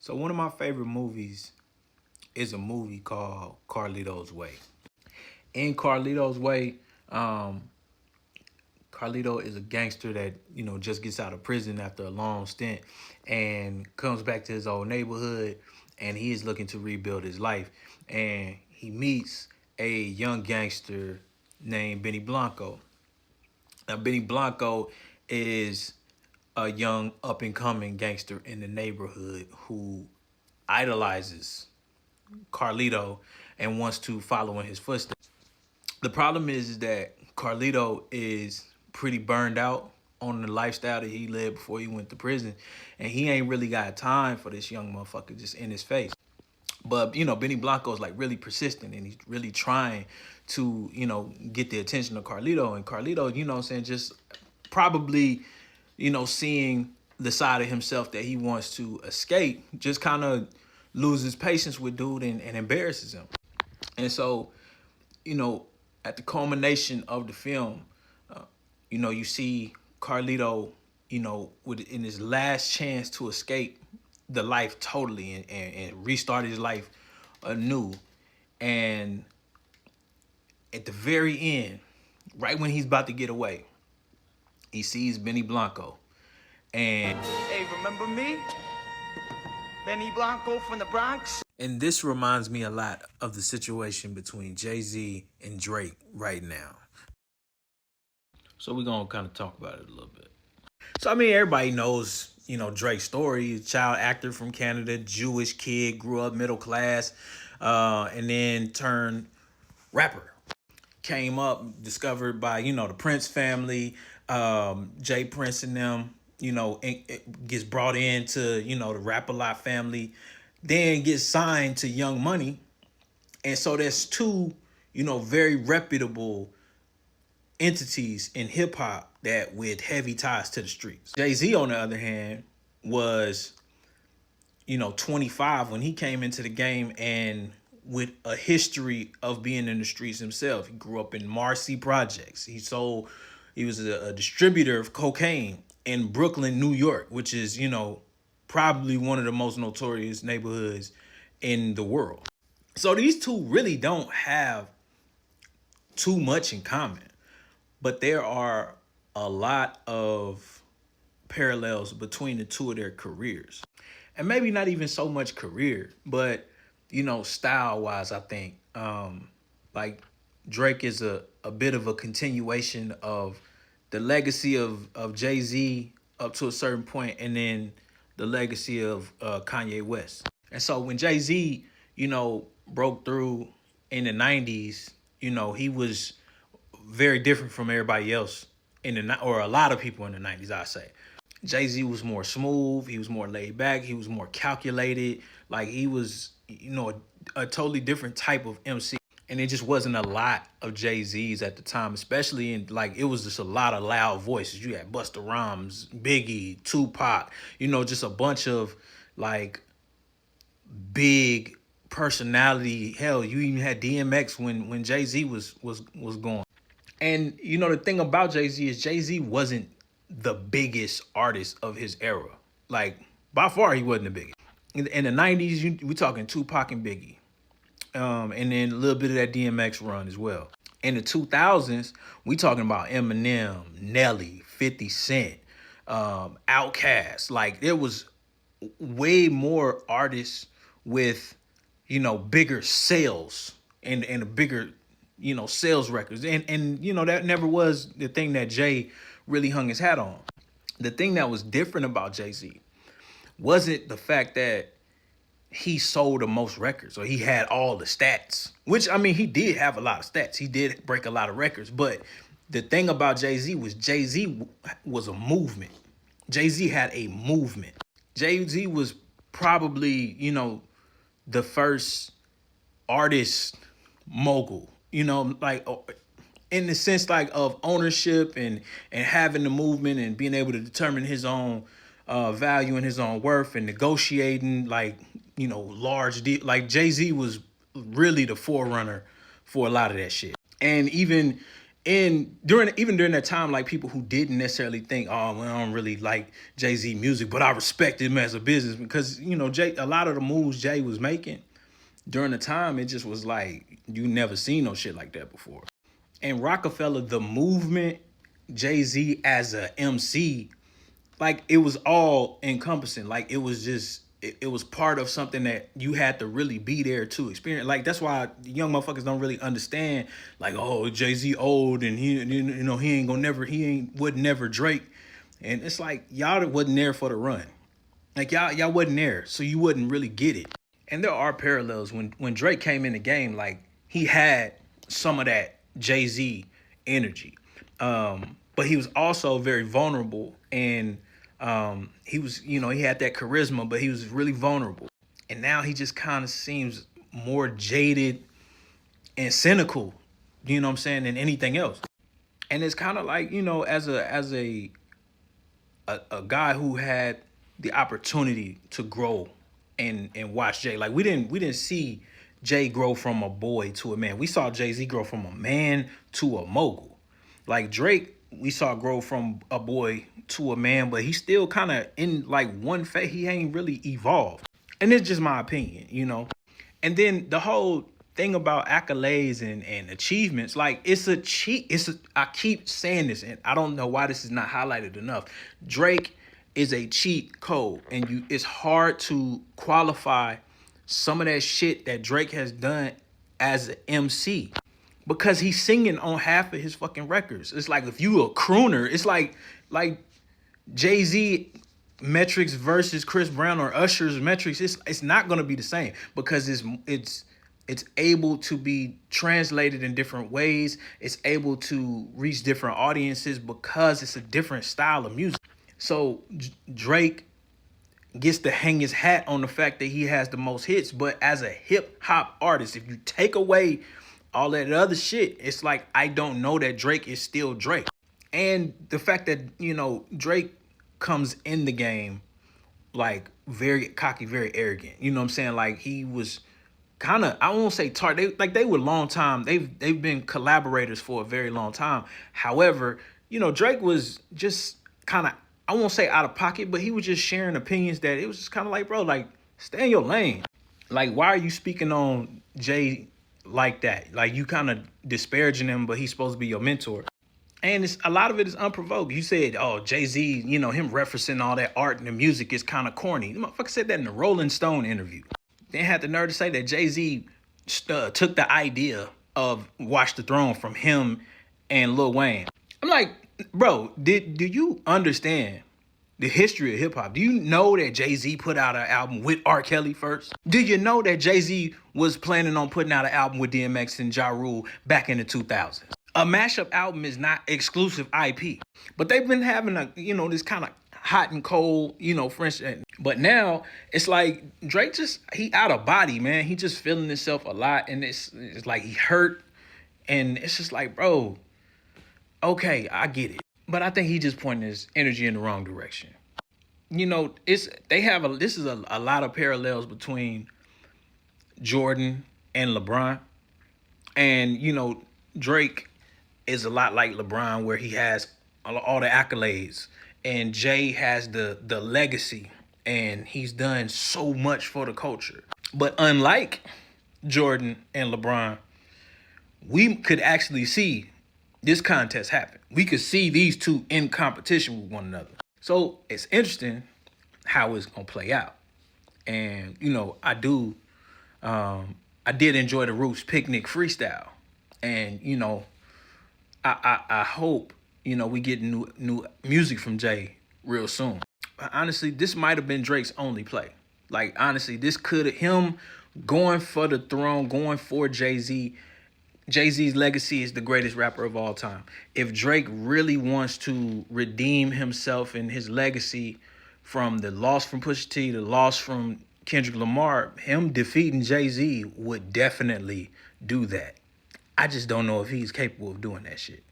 So one of my favorite movies is a movie called Carlito's Way. In Carlito's Way, um, Carlito is a gangster that just gets out of prison after a long stint and comes back to his old neighborhood, and he is looking to rebuild his life. And he meets a young gangster named Benny Blanco. Now, Benny Blanco is a young up and coming gangster in the neighborhood who idolizes Carlito and wants to follow in his footsteps. The problem is that Carlito is pretty burned out on the lifestyle that he lived before he went to prison, and he ain't really got time for this young motherfucker just in his face. But Benny Blanco is like really persistent, and he's really trying to get the attention of Carlito, and Carlito, what I'm saying, just probably seeing the side of himself that he wants to escape, just kind of loses patience with dude and embarrasses him. And so, you know, at the culmination of the film, you see Carlito, in his last chance to escape the life totally and restart his life anew. And at the very end, right when he's about to get away, he sees Benny Blanco. And Hey, remember me? Benny Blanco from the Bronx? And this reminds me a lot of the situation between Jay-Z and Drake right now. So we're going to kind of talk about it a little bit. So, I mean, everybody knows, Drake's story. Child actor from Canada, Jewish kid, grew up middle class, and then turned rapper. Came up, discovered by, the Prince family, Jay Prince and them, it gets brought into, the Rap-A-Lot family, then gets signed to Young Money. And so there's two, very reputable entities in hip hop that with heavy ties to the streets. Jay-Z, on the other hand, was, 25 when he came into the game and with a history of being in the streets himself. He grew up in Marcy Projects. He was a distributor of cocaine in Brooklyn, New York, which is, probably one of the most notorious neighborhoods in the world. So these two really don't have too much in common, but there are a lot of parallels between the two of their careers. And maybe not even so much career, but, style-wise, I think. Like Drake is a bit of a continuation of the legacy of Jay-Z up to a certain point, and then the legacy of Kanye West. And so when Jay-Z, broke through in the 90s, he was very different from everybody else or a lot of people in the 90s, I say. Jay-Z was more smooth, he was more laid back, he was more calculated. Like he was, a totally different type of MC. And it just wasn't a lot of Jay-Z's at the time, especially it was just a lot of loud voices. You had Busta Rhymes, Biggie, Tupac, just a bunch of like big personality. Hell, you even had DMX when Jay-Z was going. And the thing about Jay-Z is Jay-Z wasn't the biggest artist of his era. Like by far he wasn't the biggest. In the 90s, we talking Tupac and Biggie. And then a little bit of that DMX run as well. In the 2000s, we talking about Eminem, Nelly, 50 Cent, Outkast. Like there was way more artists with, bigger sales and a bigger, sales records. And that never was the thing that Jay really hung his hat on. The thing that was different about Jay-Z wasn't the fact that he sold the most records or he had all the stats, which, I mean, he did have a lot of stats. He did break a lot of records. But the thing about Jay-Z was a movement. Jay-Z had a movement. Jay-Z was probably, the first artist mogul, like in the sense like of ownership and having the movement and being able to determine his own value and his own worth and negotiating like, large deal. Like Jay-Z was really the forerunner for a lot of that shit. And even And even during that time, like people who didn't necessarily think, oh, well, I don't really like Jay-Z music, but I respect him as a business because Jay, a lot of the moves Jay was making during the time, it just was like you never seen no shit like that before. And Roc-A-Fella, the movement, Jay-Z as a MC, like it was all encompassing. Like it was just it was part of something that you had to really be there to experience. Like that's why young motherfuckers don't really understand. Like, oh, Jay-Z old and he ain't gonna never would never Drake, and it's like y'all wasn't there for the run. Like y'all wasn't there, so you wouldn't really get it. And there are parallels when Drake came in the game. Like he had some of that Jay-Z energy, but he was also very vulnerable and he was, he had that charisma, but he was really vulnerable. And now he just kind of seems more jaded and cynical, you know what I'm saying, than anything else. And it's kind of like, as a guy who had the opportunity to grow and watch Jay. Like we didn't see Jay grow from a boy to a man. We saw Jay-Z grow from a man to a mogul. Like Drake, we saw grow from a boy to a man, but he's still kind of in like one phase. He ain't really evolved. And it's just my opinion. And then the whole thing about accolades and achievements, like it's a cheat. I keep saying this, and I don't know why this is not highlighted enough. Drake is a cheat code, and it's hard to qualify some of that shit that Drake has done as an MC because he's singing on half of his fucking records. It's like if you a crooner, it's like Jay-Z metrics versus Chris Brown or Usher's metrics. It's not gonna be the same because it's able to be translated in different ways. It's able to reach different audiences because it's a different style of music. So Drake gets to hang his hat on the fact that he has the most hits, but as a hip hop artist, if you take away all that other shit, it's like I don't know that Drake is still Drake. And the fact that, Drake comes in the game like very cocky, very arrogant. You know what I'm saying? Like he was kind of, I won't say they were long time. They've been collaborators for a very long time. However, Drake was just kind of, I won't say out of pocket, but he was just sharing opinions that it was just kind of like, bro, like stay in your lane. Like, why are you speaking on Jay like that? Like you kind of disparaging him, but he's supposed to be your mentor. And a lot of it is unprovoked. You said, oh, Jay-Z, him referencing all that art and the music is kind of corny. The motherfucker said that in the Rolling Stone interview. They had the nerve to say that Jay-Z took the idea of Watch the Throne from him and Lil Wayne. I'm like, bro, do you understand the history of hip hop? Do you know that Jay-Z put out an album with R. Kelly first? Do you know that Jay-Z was planning on putting out an album with DMX and Ja Rule back in the 2000s? A mashup album is not exclusive IP, but they've been having this kind of hot and cold, French. But now it's like Drake he out of body, man. He just feeling himself a lot, and it's like he hurt, and it's just like, bro, okay, I get it, but I think he just pointing his energy in the wrong direction. This is a lot of parallels between Jordan and LeBron, and Drake is a lot like LeBron, where he has all the accolades, and Jay has the legacy, and he's done so much for the culture. But unlike Jordan and LeBron, we could actually see this contest happen. We could see these two in competition with one another. So it's interesting how it's gonna play out. And I did enjoy the Roots Picnic freestyle, and I hope we get new music from Jay real soon. Honestly, this might have been Drake's only play. Like honestly, this could have him going for the throne, going for Jay-Z. Jay-Z's legacy is the greatest rapper of all time. If Drake really wants to redeem himself and his legacy from the loss from Pusha T, the loss from Kendrick Lamar, him defeating Jay-Z would definitely do that. I just don't know if he's capable of doing that shit.